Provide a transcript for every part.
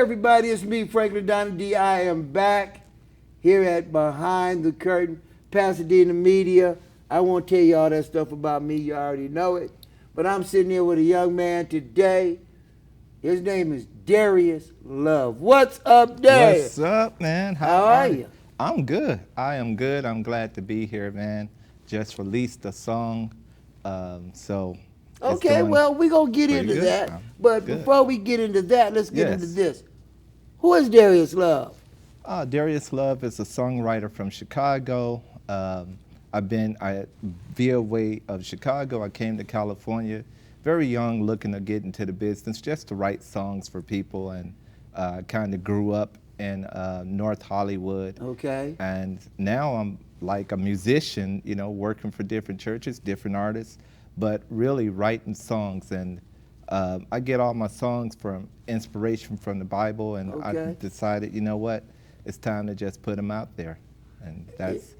everybody, it's me, Franklin Donald D. I am back here at Behind the Curtain, Pasadena Media. I won't tell you all that stuff about me, you already know it. But I'm sitting here with a young man today. His name is Darius Love. What's up, Darius? What's up, man? How are you? I'm good. I am good. I'm glad to be here, man. Just released a song, so. Okay, well, we're going to get into good. that. But Good. before we get into that, let's get into Yes. this. Who is Darius Love? Darius Love is a songwriter from Chicago. Via way of Chicago, I came to California very young, looking to get into the business, just to write songs for people, and kind of grew up in North Hollywood. Okay. And now I'm like a musician, you know, working for different churches, different artists, but really writing songs. And I get all my songs from inspiration from the Bible, and Okay. I decided, you know what, it's time to just put them out there. And that's,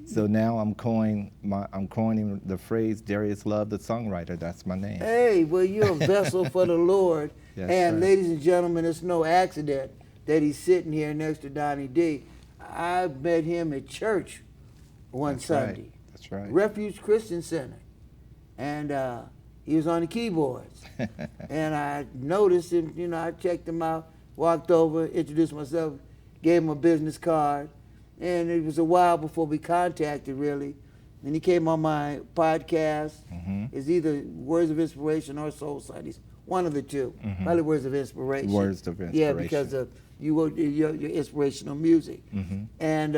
so now I'm coining the phrase Darius Love, the songwriter. That's my name. Hey, well, you're a vessel for the Lord. Yes, And sir. ladies and gentlemen, it's no accident that he's sitting here next to Donnie D. I met him at church one That's right. Sunday. That's right. Refuge Christian Center. And he was on the keyboards. And I noticed him, you know, I checked him out, walked over, introduced myself, gave him a business card. And it was a while before we contacted, really. And he came on my podcast. It's either Words of Inspiration or Soul Studies, one of the two. Probably Words of Inspiration. Words of Yeah, Inspiration. because of your inspirational music. And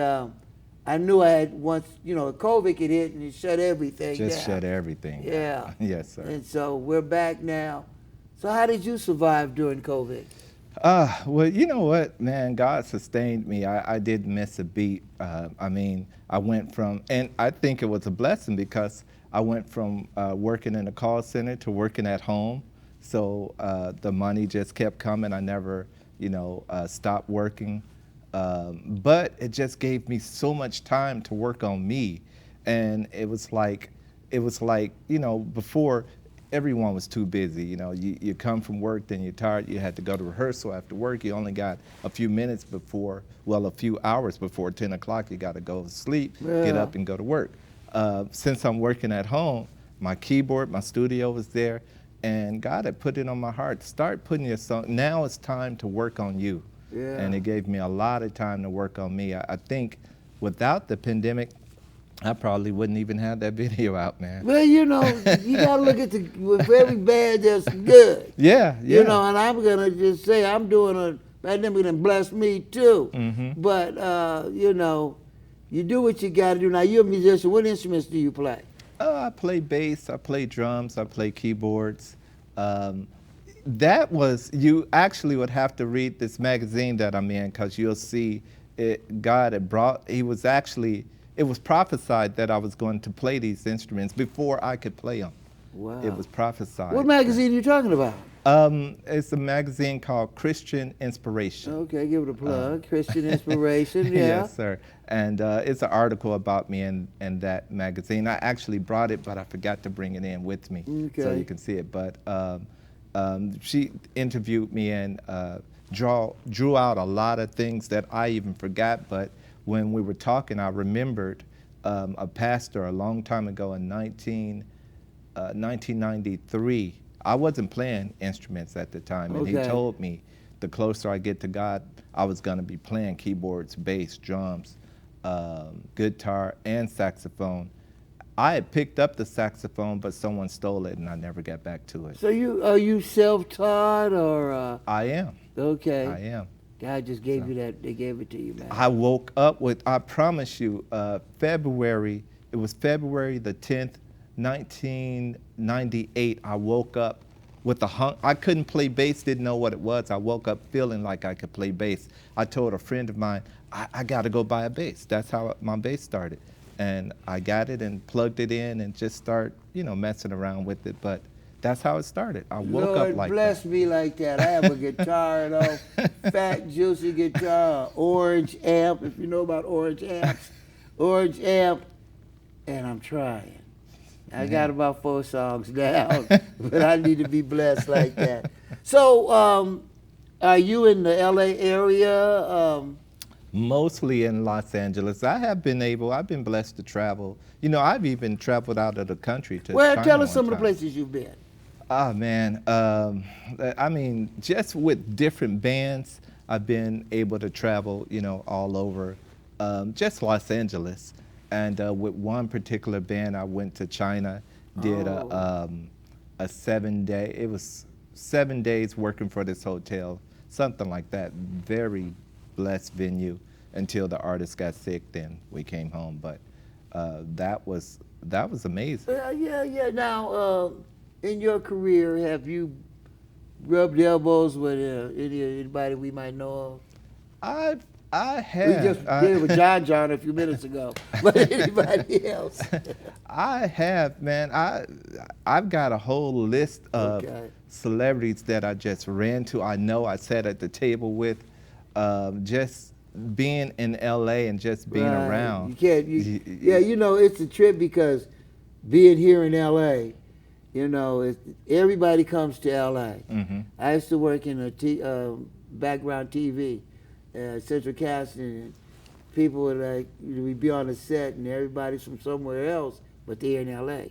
I knew I had once, you know, COVID had hit and it shut everything down. Just shut everything down. Yeah. Yes, sir. And so we're back now. So how did you survive during COVID? Well, you know what, man, God sustained me. I didn't miss a beat. I mean, I went from, and I think it was a blessing because I went from working in a call center to working at home. So the money just kept coming. I never, you know, stopped working. But it just gave me so much time to work on me. And it was like, you know, before, everyone was too busy. You know, you come from work, then you're tired, you had to go to rehearsal after work, you only got a few minutes before, well, a few hours before 10 o'clock, you got to go to sleep, get up and go to work. Since I'm working at home, my keyboard, my studio was there, and God had put it on my heart, start putting your song, now it's time to work on you. Yeah. And it gave me a lot of time to work on me. I think without the pandemic, I probably wouldn't even have that video out, man. Well, you know, you gotta look at with every bad there's good. Yeah. You know, and I'm gonna just say I'm doing a pandemic that blessed me too. But you know, you do what you gotta do. Now you're a musician. What instruments do you play? I play bass, I play drums, I play keyboards. That was, you actually would have to read this magazine that I'm in, because you'll see God had brought, it was prophesied that I was going to play these instruments before I could play them. Wow. It was prophesied. What magazine are you talking about? It's a magazine called Christian Inspiration. Okay, give it a plug. Christian Inspiration, yeah. Yes, sir. And it's an article about me in that magazine. I actually brought it, but I forgot to bring it in with me so Okay. you can see it. But she interviewed me and drew out a lot of things that I even forgot. But when we were talking, I remembered a pastor a long time ago in 1993. I wasn't playing instruments at the time, and he Okay. told me the closer I get to God, I was going to be playing keyboards, bass, drums, guitar, and saxophone. I had picked up the saxophone, but someone stole it, and I never got back to it. So are you self-taught or? I am. Okay. I am. God just gave you that. They gave it to you, man. I woke up with, I promise you, February the 10th, 1998, I woke up with I couldn't play bass, didn't know what it was. I woke up feeling like I could play bass. I told a friend of mine, I got to go buy a bass. That's how my bass started. And I got it and plugged it in and just start, you know, messing around with it. But that's how it started. I woke Lord up like bless that. me like that. I have a guitar, though, fat, juicy guitar, orange amp, if you know about orange amps. Orange amp, and I'm trying. I got about 4 songs down, but I need to be blessed like that. So Are you in the LA area? Mostly in Los Angeles. I've been blessed to travel. You know, I've even traveled out of the country to Well, tell China us one some of the time. places you've been. Ah, man. I mean, just with different bands, I've been able to travel, you know, all over, just Los Angeles. And with one particular band, I went to China, did Oh, a 7 day, it was 7 days working for this hotel, something like that. Very blessed venue until the artist got sick, then we came home. But that was amazing. yeah, yeah. Now, in your career, have you rubbed elbows with anybody we might know of? I I We just have. did it with John a few minutes ago, but anybody else? I have, man. I've got a whole list of Okay. celebrities that I just ran to. I know I sat at the table with, just being in LA and just being Right. around. You can't. Yeah, you know, it's a trip because being here in LA, you know, everybody comes to LA. Mm-hmm. I used to work in a background TV, central casting, and people would like, we'd be on the set, and everybody's from somewhere else, but they're in LA.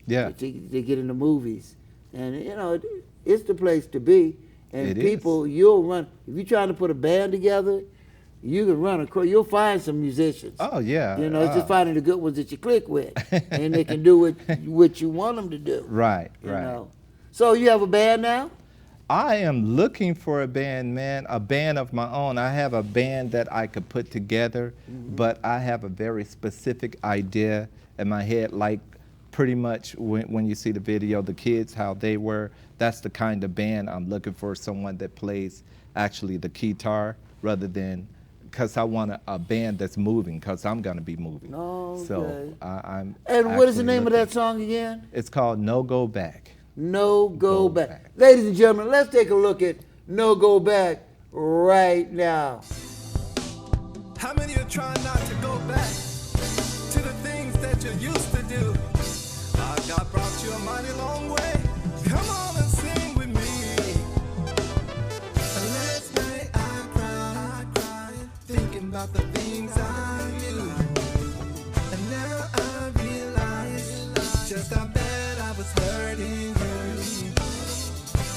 Yeah, They get in the movies, and you know, it's the place to be. And it people, is. you'll run if you're trying to put a band together. You can run across. You'll find some musicians. Oh yeah. You know, it's just finding the good ones that you click with, and they can do what you want them to do. Right, You right. know. So you have a band now? I am looking for a band, man, a band of my own. I have a band that I could put together, but I have a very specific idea in my head, like pretty much when you see the video, the kids, how they were, that's the kind of band I'm looking for, someone that plays actually the guitar rather than, because I want a band that's moving, because I'm going to be moving. Okay. So I'm And what is the actually name of looking. that song again? It's called No Go Back. No Go Go Back. Back. Ladies and gentlemen, let's take a look at No Go Back right now. How many are trying not to go back to the things that you used to do? God brought you a mighty long way. Come on and sing with me. Last night I cried, thinking about the things I knew. And now I realize just how bad I was hurting you.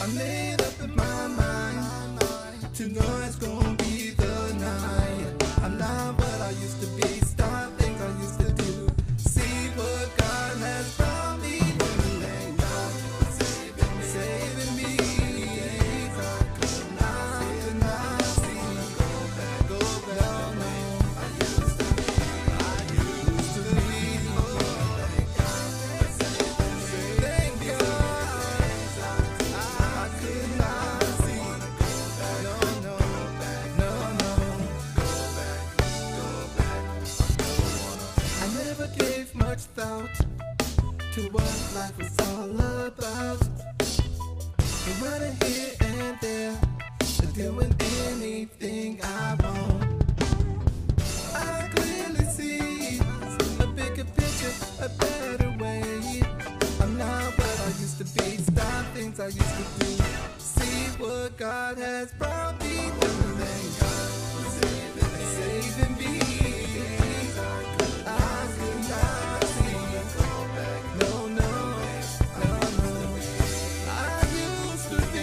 I made up in my mind, tonight's gonna be the night. I'm not what I used to be, stop things I used to do. See what God has brought me through. Thank God for saving me. I could not see. Go back, no. I used to be. Thank God. I could not see. No, I never gave much thought to what life was all about. And running here and there, doing anything I want. I clearly see a bigger picture, a better way. I'm not what I used to be, stop things I used to do. See what God has brought me through. Thank God for saving me. I could not see. No, no, no. I used to be.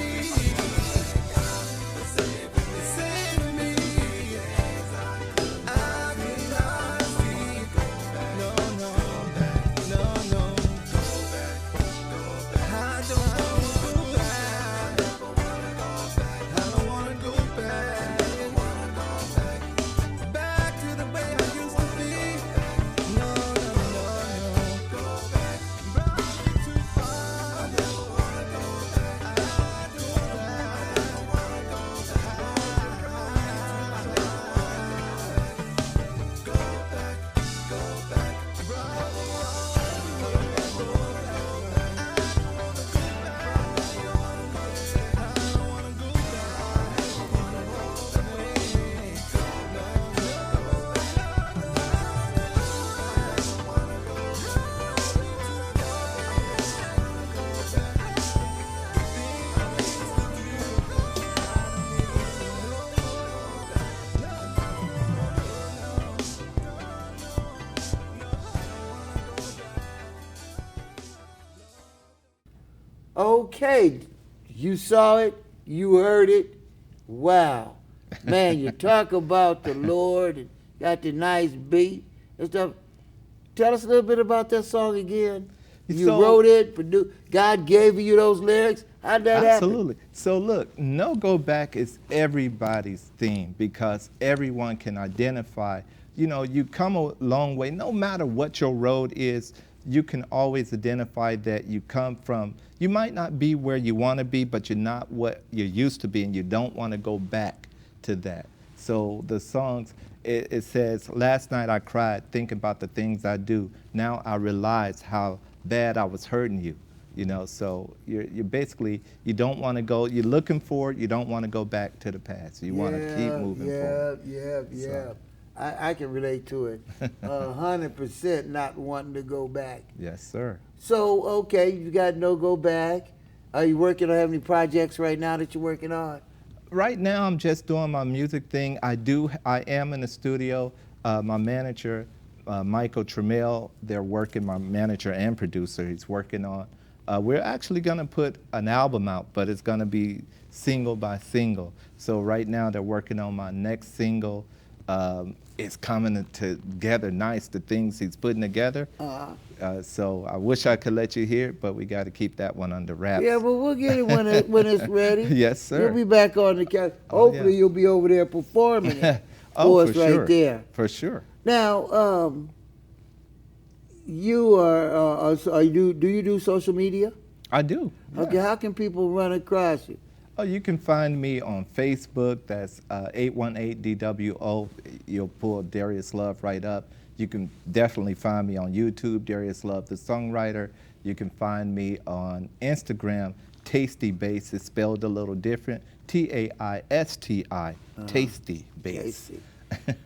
Okay, you saw it, you heard it. Wow, man, you talk about the Lord and got the nice beat and stuff. Tell us a little bit about that song again. You So- wrote it, produced. God gave you those lyrics. How'd that happen? Absolutely. So look, No Go Back is everybody's theme because everyone can identify. You know, you come a long way, no matter what your road is, you can always identify that you come from, you might not be where you want to be, but you're not what you're used to be, and you don't want to go back to that. So the songs, it says, last night I cried thinking about the things I do. Now I realize how bad I was hurting you. You know, so you're basically, you don't want to go, you're looking forward, you don't want to go back to the past. You want to keep moving forward. Yeah. So. I can relate to it. 100% not wanting to go back. Yes, sir. So, okay, you got no go back. Are you working on, have any projects right now that you're working on? Right now, I'm just doing my music thing. I am in the studio. My manager, Michael Trammell, they're working, my manager and producer, he's working on. We're actually gonna put an album out, but it's gonna be single by single. So right now, they're working on my next single. It's coming together nice, the things he's putting together. So I wish I could let you hear it, but we got to keep that one under wraps. Yeah, but we'll get it when it's ready. Yes, sir. You'll be back on the couch. Hopefully, yeah. you'll be over there performing it Oh, for us for right sure. there. For sure. Now, you do you do social media? I do. Yeah. Okay, how can people run across you? Oh, you can find me on Facebook. That's 818DWO. You'll pull Darius Love right up. You can definitely find me on YouTube, Darius Love, the songwriter. You can find me on Instagram, Tasty Bass. It's spelled a little different. T-A-I-S-T-I, Tasty Bass. Tasty.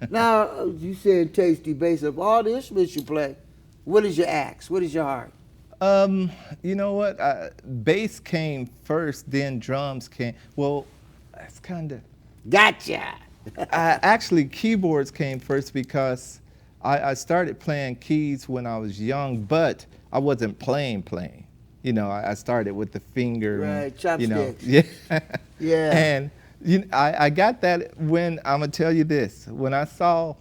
Now, you said Tasty Bass. Of all the instruments you play, what is your axe? What is your heart? You know what? Bass came first, then drums came. Well, that's kind of. Gotcha. Actually, keyboards came first because I started playing keys when I was young, but I wasn't playing. You know, I started with the finger. Right, and, you know, chopsticks. yeah. Yeah. And I got that when, I'm gonna tell you this, when I saw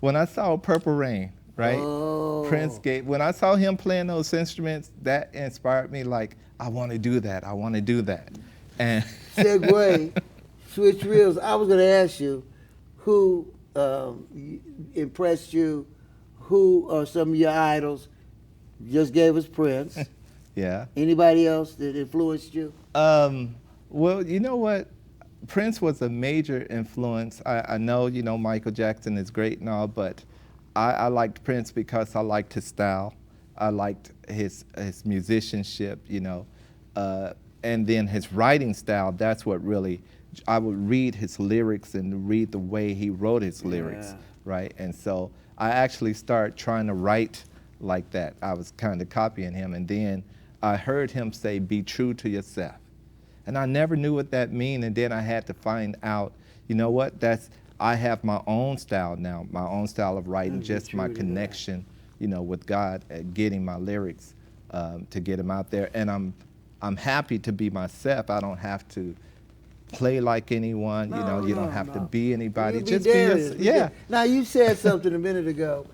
Purple Rain, right? Oh. Prince gave, when I saw him playing those instruments, that inspired me, like, I want to do that. And Segue, switch reels. I was going to ask you who impressed you, who are some of your idols. You just gave us Prince. yeah. Anybody else that influenced you? Well, you know what? Prince was a major influence. I know, you know, Michael Jackson is great and all, but I liked Prince because I liked his style. I liked his musicianship, you know. And then his writing style, that's what really, I would read his lyrics and read the way he wrote his lyrics, right? And so I actually started trying to write like that. I was kind of copying him, and then I heard him say, be true to yourself. And I never knew what that meant, and then I had to find out, you know what, I have my own style now, my own style of writing, just my connection, you know, with God, getting my lyrics to get them out there. And I'm happy to be myself. I don't have to play like anyone, you know, you don't have to be anybody. You Just Darius. be yourself. Yeah. Now, you said something a minute ago.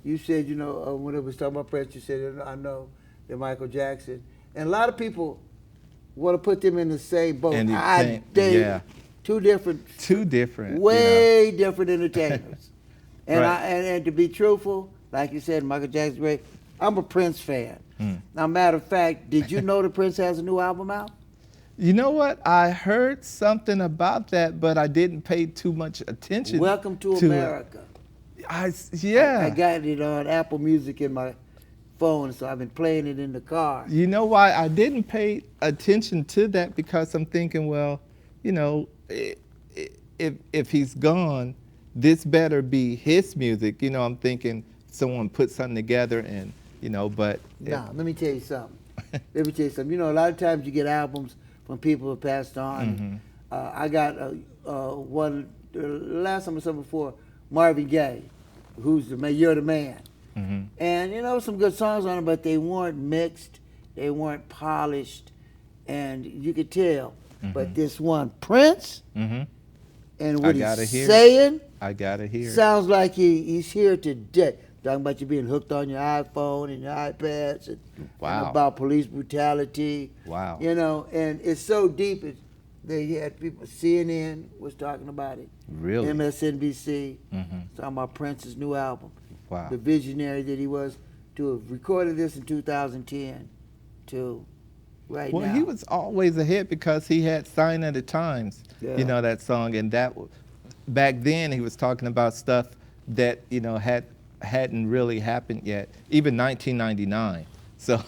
You said, you know, when it was talking about Prince, you said, I know that Michael Jackson. And a lot of people want to put them in the same boat. And you I think, date yeah. two different, Way way different entertainers. And Right. and to be truthful, like you said, Michael Jackson's great. I'm a Prince fan. Now, matter of fact, did you know that Prince has a new album out? You know what? I heard something about that, but I didn't pay too much attention. Welcome to it. America. Yeah. I got it on Apple Music in my phone, so I've been playing it in the car. You know why I didn't pay attention to that? Because I'm thinking, well, you know, if he's gone, this better be his music. You know, I'm thinking someone put something together and, you know, but. Nah, let me tell you something. You know, a lot of times you get albums from people who passed on. I got one, last time I saw before, Marvin Gaye, who's You're the Man. And, you know, some good songs on it, but they weren't mixed. They weren't polished, and you could tell. But this one, Prince, and what he's saying, I gotta hear it. sounds like he's here to death. Talking about you being hooked on your iPhone and your iPads, and about police brutality. Wow. You know, and it's so deep. They had people, CNN was talking about it. Really? MSNBC, talking about Prince's new album. Wow. The visionary that he was, to have recorded this in 2010 to right now. Well, he was always ahead because he had Sign of the Times, Yeah. you know, that song. And back then he was talking about stuff that, you know, hadn't really happened yet, even 1999. So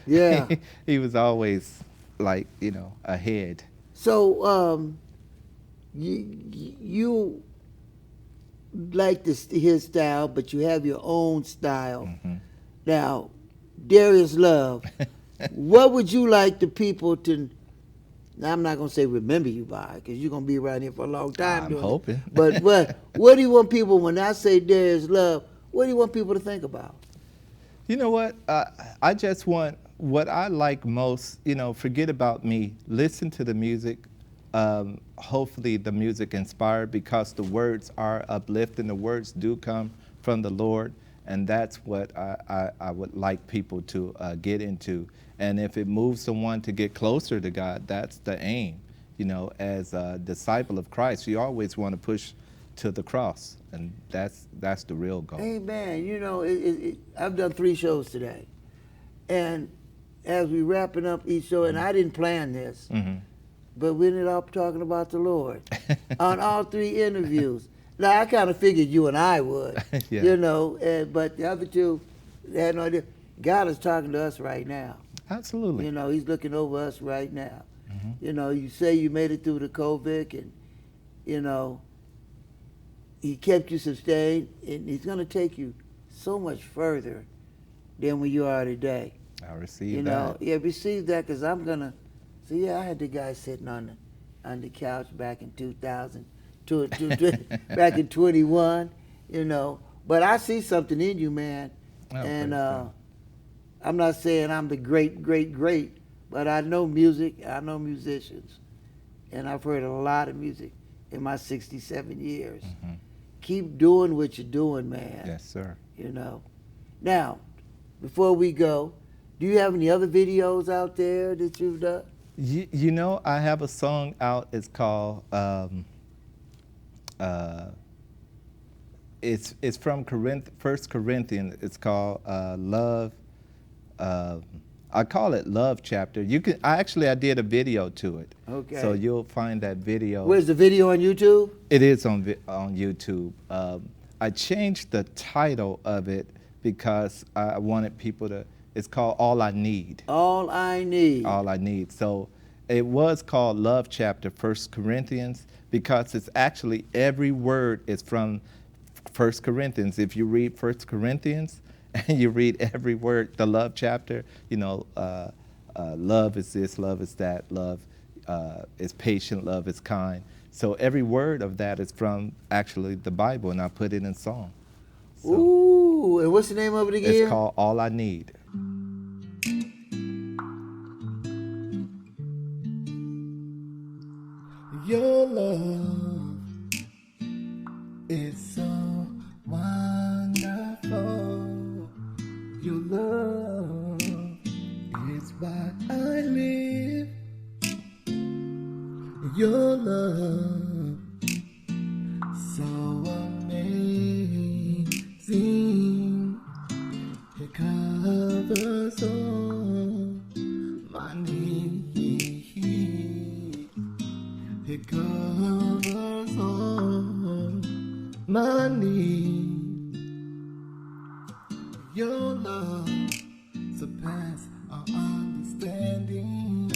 Yeah. he was always, like, you know, ahead. So you like his style, but you have your own style. Now, Darius Love, what would you like the people to? Now, I'm not gonna say remember you by, because you're gonna be around here for a long time. I'm hoping. But what do you want people, when I say Darius Love, what do you want people to think about? You know what? I just want what I like most, you know, forget about me. Listen to the music. Hopefully the music inspired, because the words are uplifting. The words do come from the Lord. And that's what I would like people to get into. And if it moves someone to get closer to God, that's the aim. You know, as a disciple of Christ, you always want to push to the cross. And that's the real goal. Amen. You know, I've done 3 shows today. And as we wrapping up each show, and I didn't plan this, but we ended up talking about the Lord on all 3 interviews. Now, I kind of figured you and I would, Yeah. you know, but the other 2, they had no idea. God is talking to us right now. Absolutely. You know, he's looking over us right now. You know, you say you made it through the COVID, and, you know, he kept you sustained, and he's going to take you so much further than where you are today. I receive You that. know, yeah, receive that, because I'm going to, so yeah, I had the guy sitting on the couch back in 2000, back in 21, you know, but I see something in you, man. Oh, And praise God. I'm not saying I'm the great, but I know music, I know musicians, and I've heard a lot of music in my 67 years. Keep doing what you're doing, man. Yes, sir. You know. Now, before we go, do you have any other videos out there that you've done? You know, I have a song out. It's called, it's from 1 Corinthians. It's called Love. I call it Love Chapter. I did a video to it. Okay. So you'll find that video. Where's the video on YouTube? It is on YouTube. I changed the title of it because I wanted people to. It's called All I Need. All I Need. All I Need. So it was called Love Chapter 1 Corinthians because it's actually every word is from 1 Corinthians. If you read 1 Corinthians and you read every word, the love chapter, you know, love is this, love is that, love is patient, love is kind. So every word of that is from actually the Bible, and I put it in song. So Ooh, and what's the name of it again? it's called All I Need. Your love is so wonderful. Your love is why I live. Your love so amazing. It covers all my needs. It covers all my needs. Your love surpasses our understanding.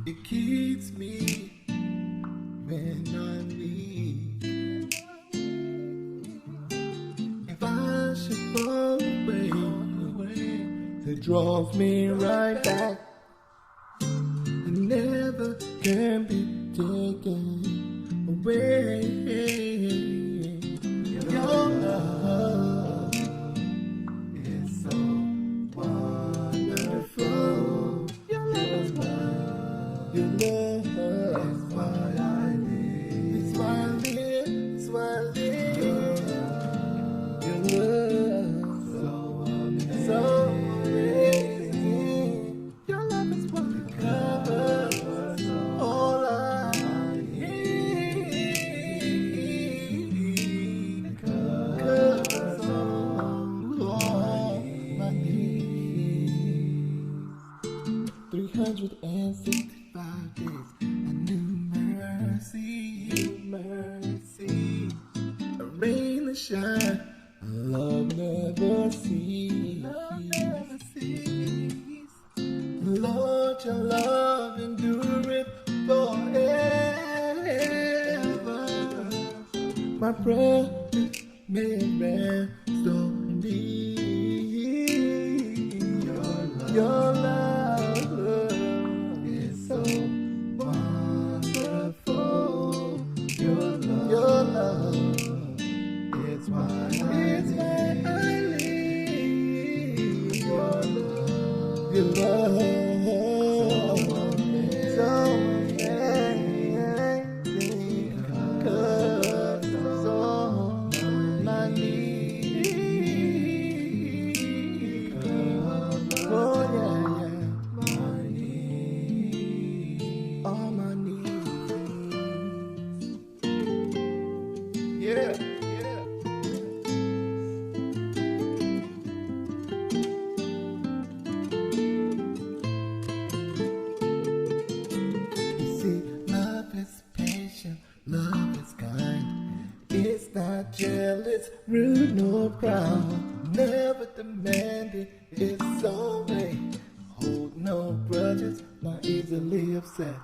It keeps me when I'm weak. If I should fall away, it draws me right back. It never can be taken away. Your love is so wonderful. shine. Love never ceases. Lord, your love endureth forever. My brother may rest on thee. Your love is so wonderful. Your love is why I live. Your love, so amazing, 'cause it's all my need. Oh yeah, my need, all my needs. Yeah, yeah. You see, love is patient, love is kind. It's not jealous, rude, nor proud. Never demanding its own way. Hold no grudges, not easily upset.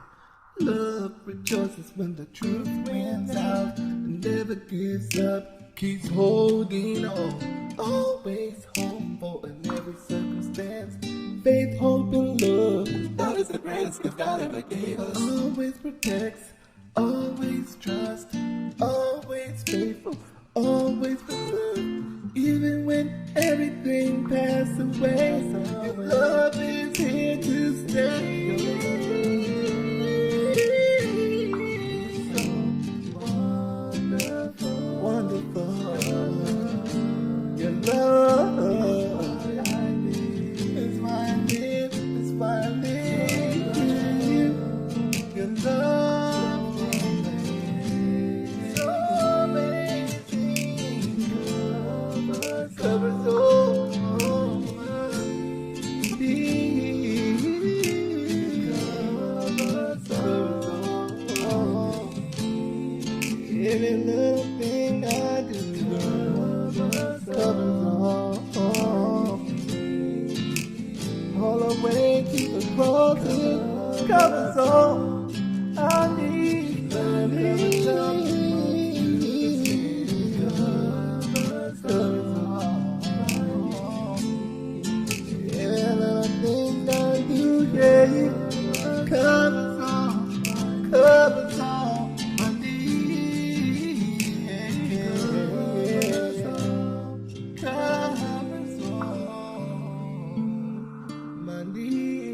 Love rejoices when the truth wins out. Never gives up, keeps holding on. Always hopeful in every circumstance. Faith, hope, and love. God is the greatest gift God ever gave us. Always protects, always trust, always faithful, always preserve. Even when everything passes away, your love is here to stay. So wonderful, wonderful. Your love is why I live, is why I live. Your love so amazing, covers all my needs, covers all. Every little thing I do covers all the way to the cross, covers all I need, covers all. Every little thing I do, yeah, covers all my needs, covers all my needs.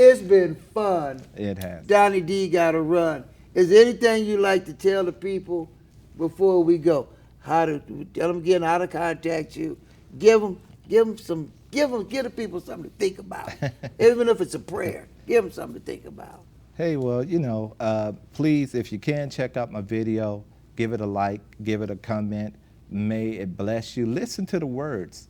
It's been fun. It has. Donnie D got to run. Is there anything you like to tell the people before we go? How to tell them again how to contact you? Give the people something to think about. Even if it's a prayer, give them something to think about. Hey, well, please, if you can, check out my video. Give it a like, give it a comment. May it bless you. Listen to the words.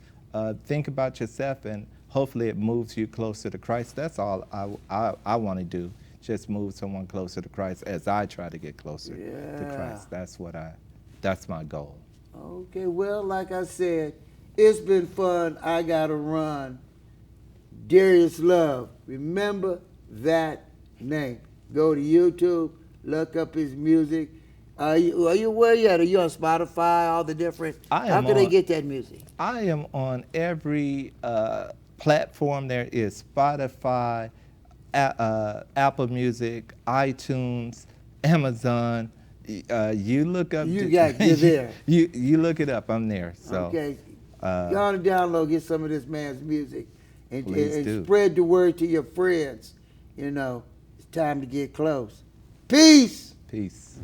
Think about yourself, and hopefully it moves you closer to Christ. That's all I want to do. Just move someone closer to Christ as I try to get closer to Christ. That's my goal. Okay, well, like I said, it's been fun. I got to run. Darius Love. Remember that name. Go to YouTube, look up his music. Are you where you at? Are you on Spotify, all the different? How can they get that music? I am on every platform. There is Spotify, Apple Music, iTunes, Amazon. You look up. You're there. You look it up. I'm there. So okay. Go on and download, get some of this man's music, and do. spread the word to your friends. It's time to get close. Peace. Peace.